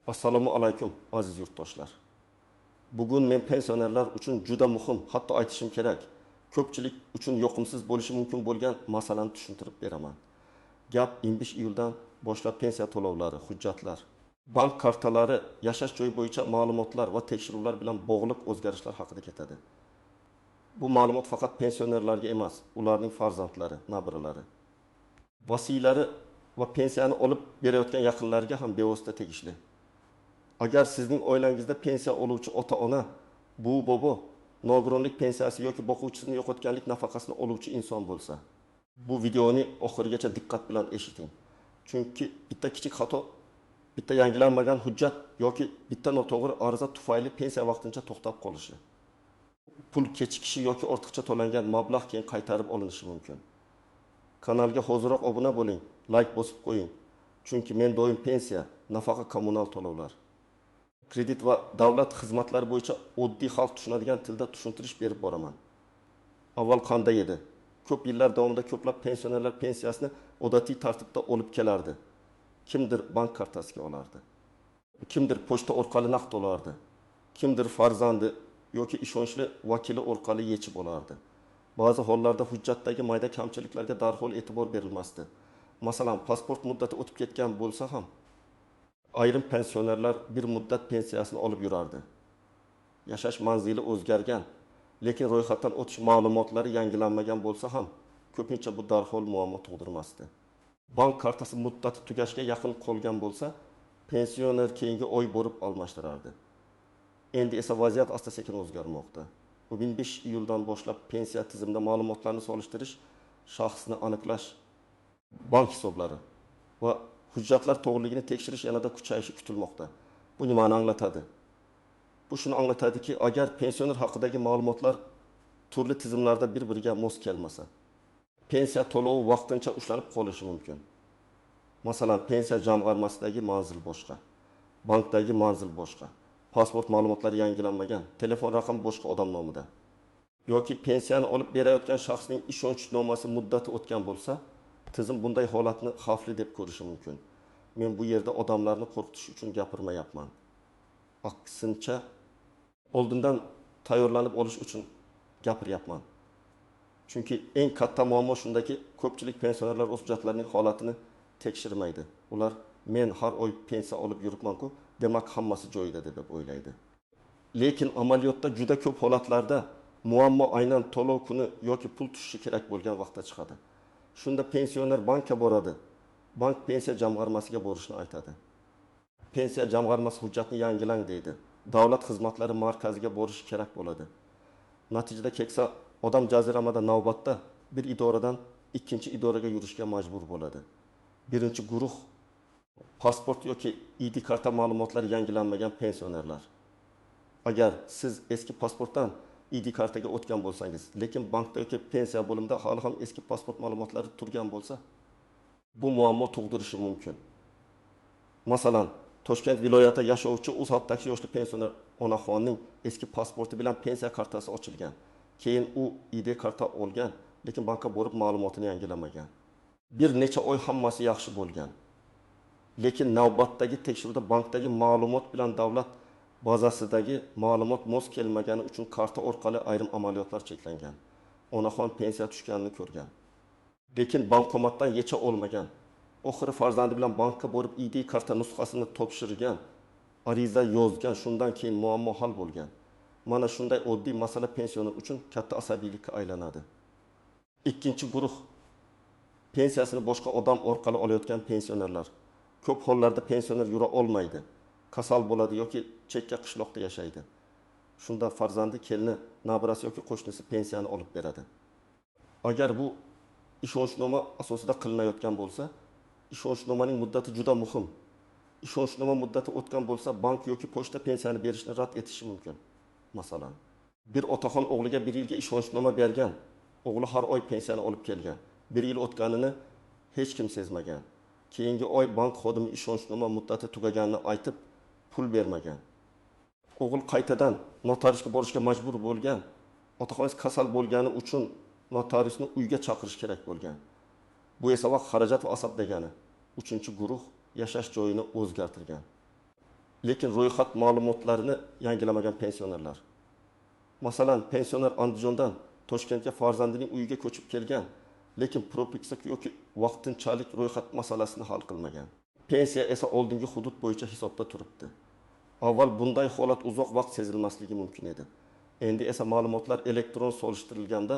Assalomu alaykum aziz yurtdoshlar. Bugun men pensionerlar uchun juda muhim, hatto aytishim kerak, ko'pchilik uchun yoqimsiz bo'lishi mumkin bo'lgan masalani tushuntirib beraman. Gap 25 iyuldan boshlab pensiya to'lovlari, hujjatlar, bank kartalari, yashash joyi bo'yicha ma'lumotlar va tekshiruvlar bilan bog'liq o'zgarishlar haqida ketadi. Bu ma'lumot faqat pensionerlarga emas, ularning farzandlari, nabiralari, vasiylari va pensiyani olib berayotgan yaqinlariga ham bevosita tegishli. Agar sizning oilangizda pensiya oluvchi ota-ona, bobo, nogironlik pensiyasi yoki boquvchisini yo'qotganlik nafaqasini oluvchi inson bo'lsa, bu videoni oxirigacha diqqat bilan eshiting. Chunki bitta kichik xato, bitta yangilanmagan hujjat yoki bitta noto'g'ri ariza tufayli pensiya vaqtincha to'xtab qolishi, pul kechikishi yoki ortiqcha to'langan mablag' keyin qaytarib olinishi mumkin. Kanalga hoziroq obuna bo'ling, like bosib qo'ying. Chunki men doim pensiya, nafaqa, kommunal to'lovlar, kredit va davlat xizmatlari bo'yicha oddiy xalq tushunadigan tilda tushuntirish berib boraman. Avval qanday edi? Ko'p yillar davomida ko'plab pensionerlar pensiyasini odatiy tartibda olib kelardi. Kimdir bank kartasiga olardi, kimdir pochta orqali naqd olardi, kimdir farzandi yoki ishonchli vakili orqali yechib olardi. Ba'zi hollarda hujjatdagi mayda kamchiliklarga darhol e'tibor berilmasdi. Masalan, pasport muddati o'tib ketgan bo'lsa ham ayrim pensionerlar bir muddat pensiyasini olib yurardi. Yashash manzili o'zgargan, lekin ro'yxatdan o'tish ma'lumotlari yangilanmagan bo'lsa ham, ko'pincha bu darhol muammo tug'dirmasdi. Bank kartasi muddati tugashga yaqin qolgan bo'lsa, pensioner keyingi oy borib almashtirardi. Endi esa vaziyat asta-sekin o'zgarmoqda. 25 iyuldan boshlab pensiya tizimida ma'lumotlarni solishtirish, shaxsni aniqlash, bank hisoblari va hujjatlar to'g'riligini tekshirish yanada kuchayishi kutilmoqda. Bu nimani anglatadi? Bu shuni anglatadiki, agar pensioner haqidagi ma'lumotlar turli tizimlarda bir-biriga mos kelmasa, pensiya to'lovi vaqtincha ushlanib qolishi mumkin. Masalan, pensiya jamg'armasidagi manzil boshqa, bankdagi manzil boshqa, pasport ma'lumotlari yangilanmagan, telefon raqami boshqa odam nomida, yoki pensiyani olib berayotgan shaxsning ishonchnomasi muddati o'tgan bo'lsa, tizim bunday holatni xavfli deb ko'rishi mumkin. Men bu yerda odamlarni qo'rqitish uchun gapirmayapman. Aksincha, oldindan tayyorlanib olish uchun gapiryapman. Chunki eng katta muammo shundaki, ko'pchilik pensionerlar o'z hujjatlarining holatini tekshirmaydi. Ular men har oy pensiya olib yuribman-ku, demak hammasi joyida deb o'ylaydi. Lekin amaliyotda juda ko'p holatlarda muammo aynan to'lov kuni yoki pul tushishi kerak bo'lgan vaqtda chiqadi. Shunda pensioner bankka boradi. Bank pensiya jamg'armasiga borishni aytadi. Pensiya jamg'armasi hujjatni yangilang deydi. Davlat xizmatlari markaziga borish kerak bo'ladi. Natijada keksa odam jaziramada navbatda bir idoradan ikkinchi idoraga yurishga majbur bo'ladi. Birinchi guruh pasport yoki ID karta ma'lumotlari yangilanmagan pensionerlar. Agar siz eski pasportdan ID kartaga o'tgan bo'lsangiz, lekin bankda yoki pensiya bo'limida hali ham eski pasport ma'lumotlari turgan bo'lsa, bu muammo tug'dirishi mumkin. Masalan, Toshkent viloyatida yashovchi Uzatdagi yoshli pensioner onaxonning eski pasporti bilan pensiya kartasi ochilgan. Keyin u ID karta olgan, lekin bankka borib ma'lumotini yangilamagan. Bir necha oy hammasi yaxshi bo'lgan. Lekin navbatdagi tekshiruvda bankdagi ma'lumot bilan davlat bazasidagi ma'lumot mos kelmagani uchun karta orqali ayrim amaliyotlar cheklangan. Onaxon pensiya tushganini ko'rgan. Lekin bankomatdan yecha olmagan. Oxiri farzandi bilan bankka borib ID karta nusxasini topshirgan, ariza yozgan, shundan keyin muammo hal bo'lgan. Mana shunday oddiy masala pensioner uchun katta asabiylikka aylanadi. Ikkinchi guruh pensiyasini boshqa odam orqali olayotgan pensionerlar. Ko'p hollarda pensioner yura olmaydi, kasal bo'ladi yoki chekka qishloqda yashaydi. Shunda farzandi, kelini, nabirasi yoki qo'shnisi pensiyani olib beradi. Agar bu ishonchnoma asosida qilinayotgan bo'lsa, ishonchnomaning muddati juda muhim. Ishonchnoma muddati o'tgan bo'lsa, bank yoki pochta pensiyani berishni rad etishi mumkin. Masalan, bir otaxon o'g'liga 1 yilga ishonchnoma bergan. O'g'li har oy pensiyani olib kelgan. 1 yil o'tganini hech kim sezmagan. Keyingi oy bank xodimi ishonchnoma muddati tugaganini aytib, pul bermagan. O'g'il qaytadan notariusga borishga majbur bo'lgan. Otaxoningiz kasal bo'lgani uchun notariusni uyga chaqirish kerak bo'lgan. Bu esa vaqt, xarajat va asab degani. Uchinchi guruh yashash joyini o'zgartirgan. lekin ro'yxat ma'lumotlarini yangilamagan pensionerlar. Masalan, pensioner Andijondan Toshkentga farzandining uyiga ko'chib kelgan, lekin propiska yoki vaqtinchalik ro'yxat masalasini hal qilmagan. Pensiya esa oldingi hudud bo'yicha hisobda turibdi. Avval bunday holat uzoq vaqt sezilmasligi mumkin edi. Endi esa ma'lumotlar elektron solishtirilganda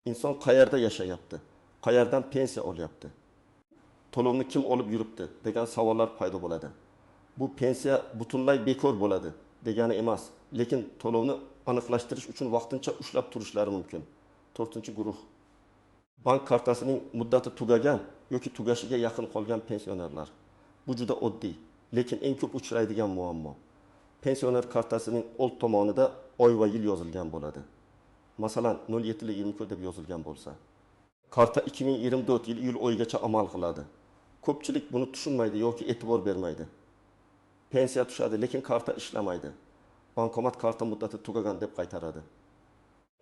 inson qayerda yashayapti, qayerdan pensiya olyapti, to'lovni kim olib yuribdi degan savollar paydo bo'ladi. Bu pensiya butunlay bekor bo'ladi degani emas, lekin to'lovni aniqlashtirish uchun vaqtincha ushlab turishlari mumkin. 4-guruh. Bank kartasining muddati tugagan yoki tugashiga yaqin qolgan pensionerlar. Bu juda oddiy, lekin eng ko'p uchraydigan muammo. Pensioner kartasining old tomonida oy va yil yozilgan bo'ladi. Masalan, 07/22 deb yozilgan bo'lsa, karta 2024 yil iyul oyigacha amal qiladi. Ko'pchilik buni tushunmaydi yoki e'tibor bermaydi. Pensiya tushadi, lekin karta ishlamaydi. Bankomat karta muddati tugagan deb qaytaradi.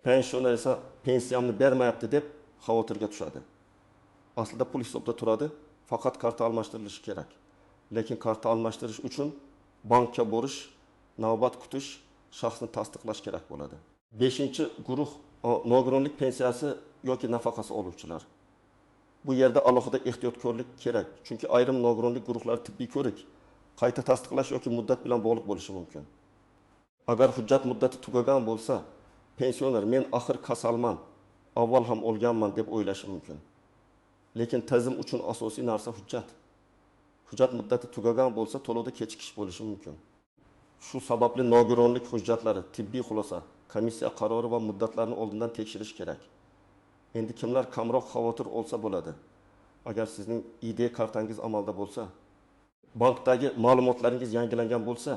Pensioner esa pensiyamni bermayapti deb xavotirga tushadi. Aslida pul hisobda turadi, faqat karta almashtirilishi kerak. Lekin karta almashtirish uchun bankka borish, navbat kutish, shaxsni tasdiqlash kerak bo'ladi. 5-guruh nogironlik pensiyasi yoki nafaqasi oluvchilar. Bu yerda alohida ehtiyotkorlik kerak, chunki ayrim nogironlik guruhlari tibbiy ko'rik, qayta tasdiqlash yoki muddat bilan bog'liq bo'lishi mumkin. Agar hujjat muddati tugagan bo'lsa, pensioner men axir kasalman, avval ham olganman deb o'ylashi mumkin. Lekin tizim uchun asosiy narsa hujjat. Hujjat muddati tugagan bo'lsa, to'lovda kechikish bo'lishi mumkin. Shu sababli nogironlik hujjatlari, tibbiy xulosa, komissiya qarori va muddatlarni oldindan tekshirish kerak. Endi kimlar kamroq xavotir olsa bo'ladi? Agar sizning ID kartangiz amalda bo'lsa, bankdagi ma'lumotlaringiz yangilangan bo'lsa,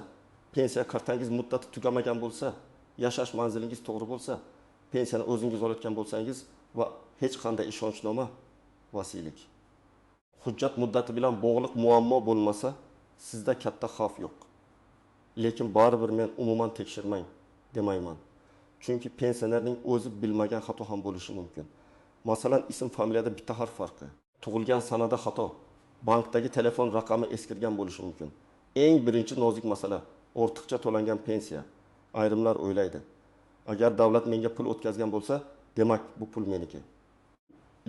pensiya kartangiz muddati tugamagan bo'lsa, yashash manzilingiz to'g'ri bo'lsa, pensiyani o'zingiz olayotgan bo'lsangiz va hech qanday ishonchnoma, vasiylik. Hujjat muddati bilan bog'liq muammo bo'lmasa, sizda katta xavf yo'q. Lekin baribir men umuman tekshirmang demayman. Chunki pensionerning o'zi bilmagan xato ham bo'lishi mumkin. Masalan, ism familiyada bitta harf farqi, tug'ilgan sanada xato, bankdagi telefon raqami eskirgan bo'lishi mumkin. Eng birinchi nozik masala ortiqcha to'langan pensiya. Ayrimlar o'ylaydi, agar davlat menga pul o'tkazgan bo'lsa, demak bu pul meniki.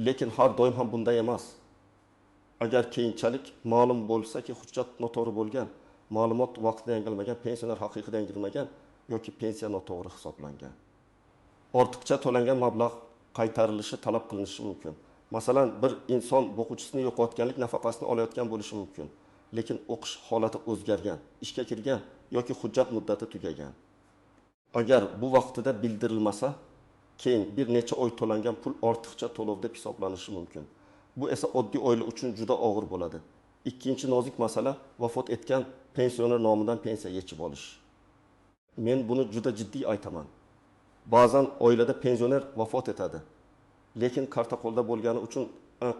Lekin har doim ham bunday emas. Agar keyinchalik ma'lum bo'lsa-ki, hujjat noto'g'ri bo'lgan, ma'lumot vaqtida yangilanmagan, pensioner haqiqiy yangilanmagan yoki pensiya noto'g'ri hisoblangan, ortiqcha to'langan mablag' qaytarilishi talab qilinishi mumkin. Masalan, bir inson o'quvchisini yo'qotganlik nafaqasini olayotgan bo'lishi mumkin, lekin o'qish holati o'zgargan, ishga kirgan yoki hujjat muddati tugagan. Agar bu vaqtida bildirilmasa, keyin bir necha oy to'langan pul ortiqcha to'lov deb hisoblanishi mumkin. Bu esa oddiy oila uchun juda og'ir bo'ladi. Ikkinchi nozik masala vafot etgan pensioner nomidan pensiya yechib olish. Men buni juda jiddiy aytaman. Ba'zan oilada pensioner vafot etadi, lekin karta qo'lda bo'lgani uchun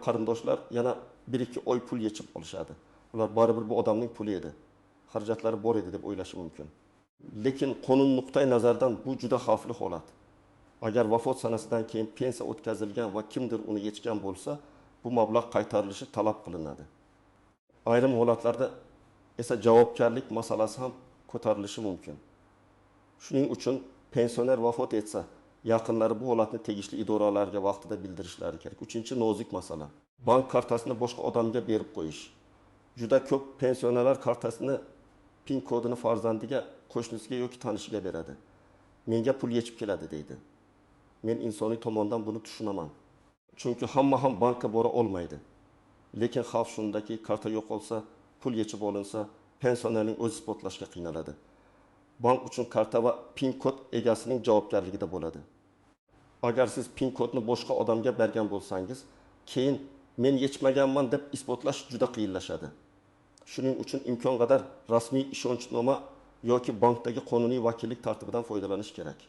qarindoshlar yana 1-2 oy pul yechib olishadi. Ular baribir bu odamning puli edi, xarajatlari bor edi deb o'ylashi mumkin. Lekin qonun nuqtai nazaridan bu juda xavfli holat. Agar vafot sanasidan keyin pensiya o'tkazilgan va kimdir uni yechgan bo'lsa, bu mablag' qaytarilishi talab qilinadi. Ayrim holatlarda esa javobgarlik masalasi ham ko'tarilishi mumkin. Shuning uchun pensioner vafot etsa, yaqinlari bu holatni tegishli idoralarga vaqtida bildirishlari kerak. 3-nozik masala. Bank kartasini boshqa odamga berib qo'yish. Juda ko'p pensionerlar kartasini PIN kodini farzandiga, qo'shnisiga yoki tanishiga beradi. Menga pul yechib keladi deydi. Men insoniy tomondan buni tushunaman. Chunki hamma ham bankka bora olmaydi. Lekin xavf shundaki, karta yo'qolsa, pul yechib olinsa, pensionerning o'zi isbotlashga qiynaladi. Bank uchun karta va PIN kod egasining javobgarligida bo'ladi. Agar siz PIN kodni boshqa odamga bergan bo'lsangiz, keyin men yechmaganman deb isbotlash juda qiyinlashadi. Shuning uchun imkon qadar rasmiy ishonchnoma yoki bankdagi qonuniy vakillik tartibidan foydalanish kerak.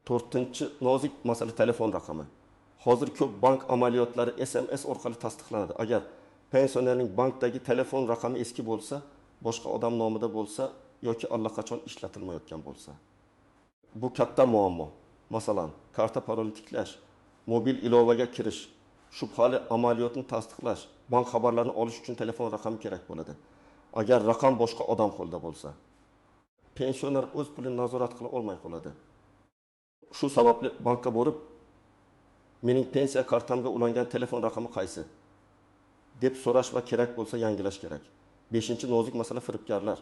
4-nozik masala telefon raqami. Hozir ko'p bank amaliyotlari SMS orqali tasdiqlanadi. Agar pensionerning bankdagi telefon raqami eski bo'lsa, boshqa odam nomida bo'lsa yoki allaqachon ishlatilmayotgan bo'lsa, bu katta muammo. Masalan, karta paroli tiklash, mobil ilovaga kirish, shubhali amaliyotni tasdiqlash, bank xabarlarini olish uchun telefon raqami kerak bo'ladi. Agar raqam boshqa odam qo'lida bo'lsa, pensioner o'z pulini nazorat qila olmay qoladi. Shu sababli bankka borib, mening pensiya kartamga ulangan telefon raqami qaysi deb so'rash va kerak bo'lsa yangilash kerak. 5-nozik masala firibgarlar.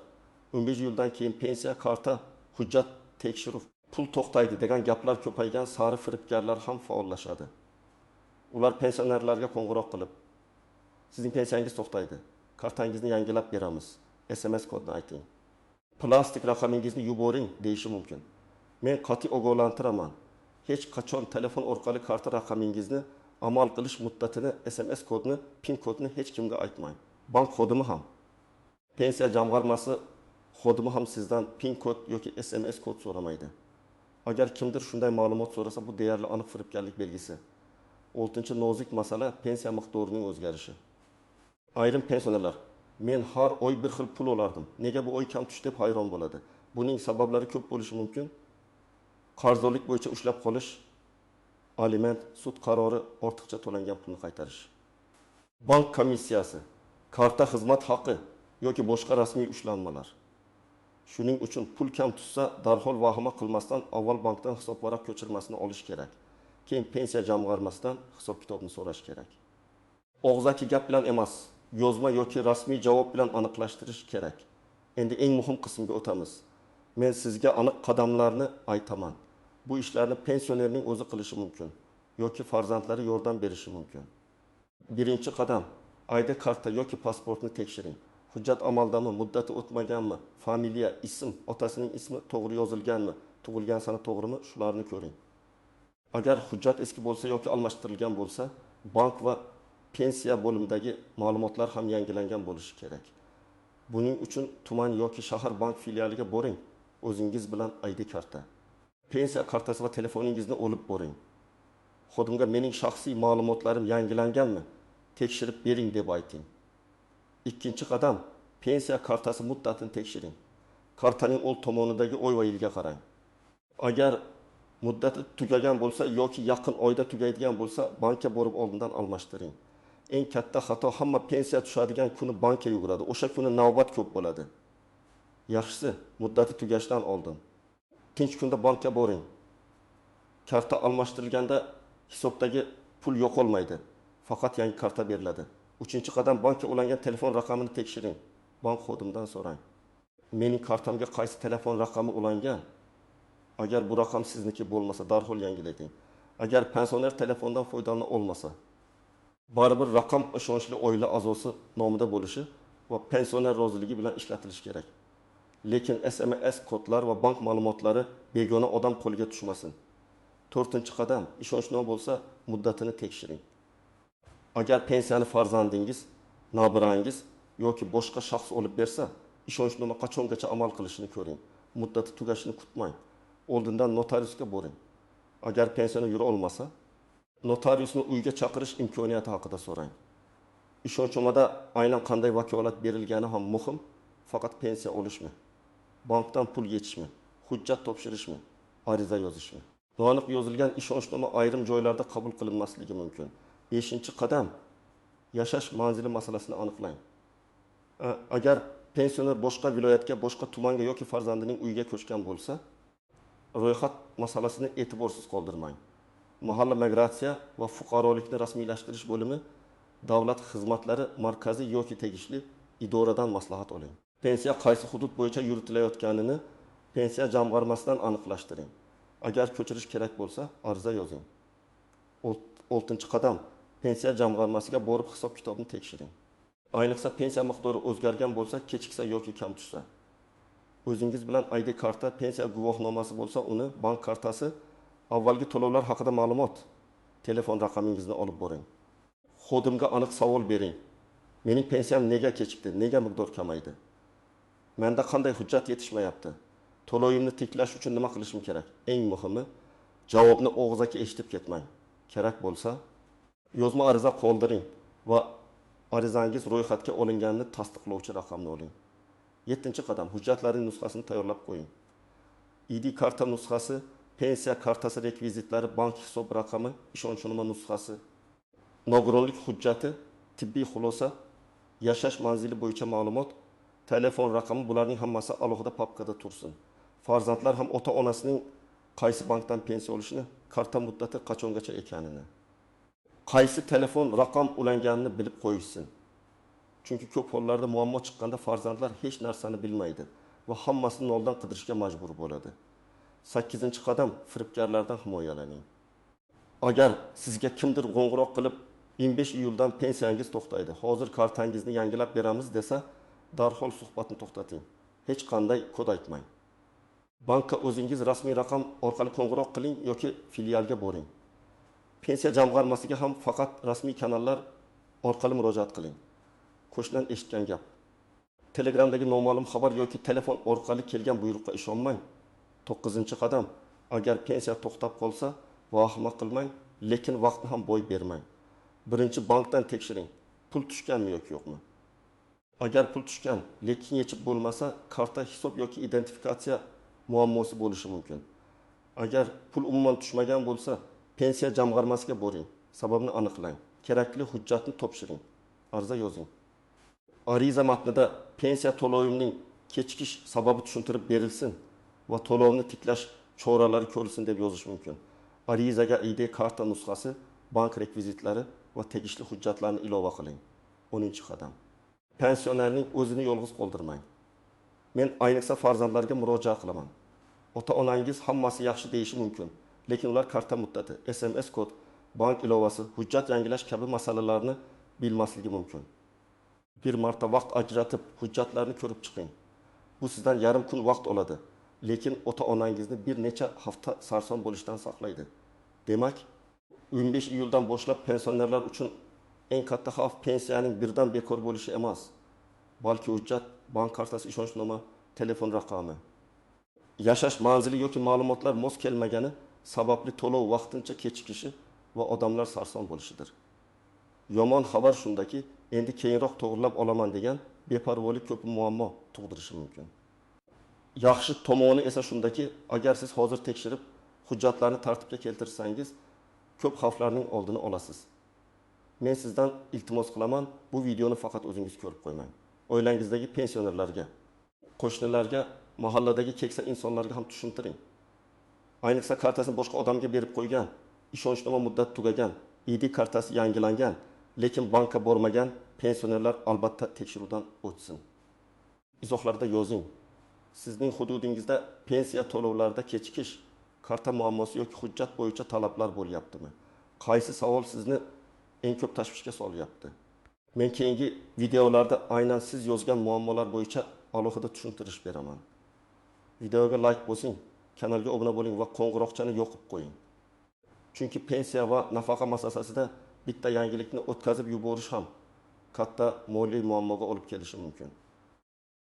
15 yildan keyin pensiya karta, hujjat tekshiruv, pul to'xtaydi degan gaplar ko'paygan sari firibgarlar ham faollashadi. Ular pensionerlarga qo'ng'iroq qilib, sizning pensiyangiz to'xtaydi, kartangizni yangilab beramiz, SMS kodini ayting, plastik raqamingizni yuboring deyishi mumkin. Men qat'iy ogohlantiraman. Hech qachon telefon orqali karta raqamingizni amal qilish muddatini, SMS kodini, PIN kodini hech kimga aytmang. Bank xodimi ham, pensiya jamg'armasi xodimi ham sizdan PIN kod yoki SMS kod so'ramaydi. Agar kimdir shunday ma'lumot so'rasa, bu deyarli aniq firibgarlik belgisi. 6-nozik masala pensiya miqdorining o'zgarishi. Ayrim pensionerlar, men har oy bir xil pul olardim, nega bu oy kam tushdi deb hayron bo'ladi. Buning sabablari ko'p bo'lishi mumkin. Qarzdorlik bo'yicha ushlab qolish, aliment, sud qarori, ortiqcha to'langan pulni qaytarish. Bank komissiyasi, karta xizmat haqi yoki boshqa rasmiy ushlanmalar. Shuning uchun pul kam tushsa, darhol vahima qilmasdan avval bankdan hisob varaq ko'chirmasini olish kerak. Keyin pensiya jamg'armasidan hisob kitobni so'rash kerak. Og'zaki gap bilan emas, yozma yoki rasmiy javob bilan aniqlashtirish kerak. Endi eng muhim qismga o'tamiz. Men sizga aniq qadamlarni aytaman. Bu ishlarni pensionerning o'zi qilishi mumkin yoki farzandlari yordam berishi mumkin. Birinchi qadam, ID karta yoki pasportni tekshiring. Hujjat amaldami, muddati o'tmaganmi, familiya, ism, otasining ismi to'g'ri yozilganmi, tug'ilgan sana to'g'rimi, shularni ko'ring. Agar hujjat eski bo'lsa yoki almashtirilgan bo'lsa, bank va pensiya bo'limidagi ma'lumotlar ham yangilangan bo'lishi kerak. Buning uchun tuman yoki shahar bank filialiga boring. O'zingiz bilan ID karta, pensiya kartasi va telefoningizni olib boring. Xodimga mening shaxsiy ma'lumotlarim yangilanganmi? Tekshirib bering deb ayting. Ikkinchi qadam, pensiya kartasi muddatini tekshiring. Kartaning old tomonidagi oy va yilga qarang. Agar muddati tugagan bo'lsa yoki yaqin oyda tugaydigan bo'lsa, bankka borib oldindan almashtiring. Eng katta xato, hamma pensiya tushadigan kuni bankka yuguradi. O'sha kuni navbat ko'p bo'ladi. Yaxshisi, muddati tugashdan oldin tinch kunda bankka boring. Karta almashtirilganda hisobdagi pul yo'qolmaydi. Faqat yangi karta beriladi. 3-qadam, bankka ulangan telefon raqamini tekshiring. Bank xodimidan so'rang. Mening kartamga qaysi telefon raqami ulangan? Agar bu raqam sizniki bo'lmasa, darhol yangilating. Agar pensioner telefondan foydalana olmasa, baribir raqam ishonchli oila a'zosi nomida bo'lishi va pensioner roziligi bilan ishlatilishi kerak. Lekin SMS kodlar va bank ma'lumotlari begona odam qo'liga tushmasin. 4-qadam, ishonchnoma bo'lsa, muddatini tekshiring. Agar pensiyani farzandingiz, nabirangiz yoki boshqa shaxs olib bersa, ishonchnoma qachongacha amal qilishini ko'ring. Muddati tugashini kutmang. Oldindan notariusga boring. Agar pensioner yura olmasa, notariusni uyga chaqirish imkoniyati haqida so'rang. Ishonchnomada aynan qanday vakolat berilgani ham muhim, faqat pensiya olishmi? Bankdan pul yetishmi? Hujjat topshirishmi? Ariza yozishmi? Noaniq yozilgan ishonchnoma ayrim joylarda qabul qilinmasligi mumkin. 5-qadam, yashash manzili masalasini aniqlang. Agar pensioner boshqa viloyatga, boshqa tumanga yoki farzandining uyiga ko'chgan bo'lsa, ro'yxat masalasini e'tiborsiz qoldirmang. Mahalla migratsiya va fuqarolikni rasmiylashtirish bo'limi davlat xizmatlari markaziy yoki tegishli idoradan maslahat oling. Pensiya qaysi hudud bo'yicha yuritilayotganini pensiya jamg'armasidan aniqlashtiring. Agar ko'chirish kerak bo'lsa, ariza yozing. 6-qadam, pensiya jamg'armasiga borib hisob kitobni tekshiring. Ayniqsa pensiya miqdori o'zgargan bo'lsa, kechiksa yoki kam tushsa. O'zingiz bilan ID karta, pensiya guvohnomasi bo'lsa, uni, bank kartasi, avvalgi to'lovlar haqida ma'lumot, telefon raqamingizni olib boring. Xodimga aniq savol bering. Mening pensiyam nega kechikdi? Nega miqdor kamaydi? Menda qanday hujjat yetishmayapti? To'lovimni tiklash uchun nima qilishim kerak? Eng muhimi, javobni og'zaki eshitib ketmang. Kerak bo'lsa, yozma ariza qoldiring va arizangiz ro'yxatga olinganini tasdiqlovchi raqamni oling. 7-qadam, hujjatlarning nusxasini tayyorlab qo'ying. ID karta nusxasi, pensiya kartasi rekvizitlari, bank hisob raqami, ishonchnoma nusxasi, nogironlik hujjati, tibbiy xulosa, yashash manzili bo'yicha ma'lumot, telefon raqami bularning hammasi alohida papkada tursin. Farzandlar ham ota-onasining qaysi bankdan pensiya olishini, karta muddati qachongacha ekanini, qaysi telefon raqam ulanganini bilib qo'yishsin. Chunki ko'p hollarda muammo chiqqanda farzandlar hech narsani bilmaydi va hammasini noldan qidirishga majbur bo'ladi. 8-qadam firibgarlardan himoyalaning. Agar sizga kimdir qo'ng'iroq qilib 25 iyuldan pensiyangiz to'xtaydi, hozir kartangizni yangilab beramiz desa, darhol suhbatni to'xtating. Hech qanday kod aytmang. Bankka o'zingiz rasmiy raqam orqali qo'ng'iroq qiling yoki filialga boring. Pensiya jamg'armasiga ham faqat rasmiy kanallar orqali murojaat qiling. Qo'shnidan eshitgan gap. Telegramdagi noma'lum xabar yoki telefon orqali kelgan buyruqqa ishonmang. 9-qadam. Agar pensiya to'xtab qolsa, vahima qilmang, lekin vaqtni ham bo'y bermang. Birinchi bankdan tekshiring. Pul tushganmi yoki yo'qmi? Agar pul tushgan, lekin yechib bo'lmasa, karta hisob yoki identifikatsiya muammosi bo'lishi mumkin. Agar pul umuman tushmagan bo'lsa, pensiya jamg'armasiga boring. Sababni aniqlang. Kerakli hujjatni topshiring. Ariza yozing. Ariza matnida pensiya to'lovining kechikish sababi tushuntirib berilsin va to'lovni tiklash choralari ko'rilsin deb yozish mumkin. Arizaga ID karta nusxasi, bank rekvizitlari va tegishli hujjatlarni ilova qiling. 10-qadam. Pensionerning o'zini yolg'iz qoldirmang. Men ayniqsa farzandlarga murojaat qilaman. Ota-onangiz hammasi yaxshi deyishi mumkin, lekin ular karta muddati, SMS kod, bank ilovasi, hujjat yangilash kabi masalalarni bilmasligi mumkin. Bir marta vaqt ajratib, hujjatlarni ko'rib chiqing. Bu sizdan yarim kun vaqt oladi, lekin ota-onangizni bir necha hafta sarson bo'lishdan saqlaydi. Demak, 15 iyuldan boshlab pensionerlar uchun eng katta xavf pensiyaning birdan bekor bo'lishi emas, balki hujjat, bank kartasi, ishonchnoma, telefon raqami, yashash manzili yoki ma'lumotlar mos kelmagani sababli to'lov vaqtincha kechikishi va odamlar sarson bo'lishidir. Yomon xabar shundaki, endi keyinroq to'g'rilab olaman degan beparvolik ko'p muammo tug'dirishi mumkin. Yaxshi tomoni esa shundaki, agar siz hozir tekshirib, hujjatlarni tartibga keltirsangiz, ko'p xavflarning oldini olasiz. Men sizdan iltimos qilaman, bu videoni faqat o'zingiz ko'rib qo'ymang. Oilangizdagi pensionerlarga, qo'shnilarga, mahalladagi keksa insonlarga ham tushuntiring. Ayniqsa kartasini boshqa odamga berib qo'ygan, ishonchnoma muddati tugagan, ID kartasi yangilangan, lekin bankka bormagan pensionerlar albatta tekshiruvdan o'tsin. Izohlarda yozing. Sizning hududingizda pensiya to'lovlarida kechikish, karta muammosi yoki hujjat bo'yicha talablar bo'lyaptimi? Qaysi savol sizni eng ko'p tashvishga solyapti? Men keyingi videolarda aynan siz yozgan muammolar bo'yicha alohida tushuntirish beraman. Videoga like bosing, kanalga obuna bo'ling va qo'ng'iroqchani yoqib qo'ying. Chunki pensiya va nafaqa masalasida bitta yangilikni o'tkazib yuborish ham katta moliyaviy muammoga olib kelishi mumkin.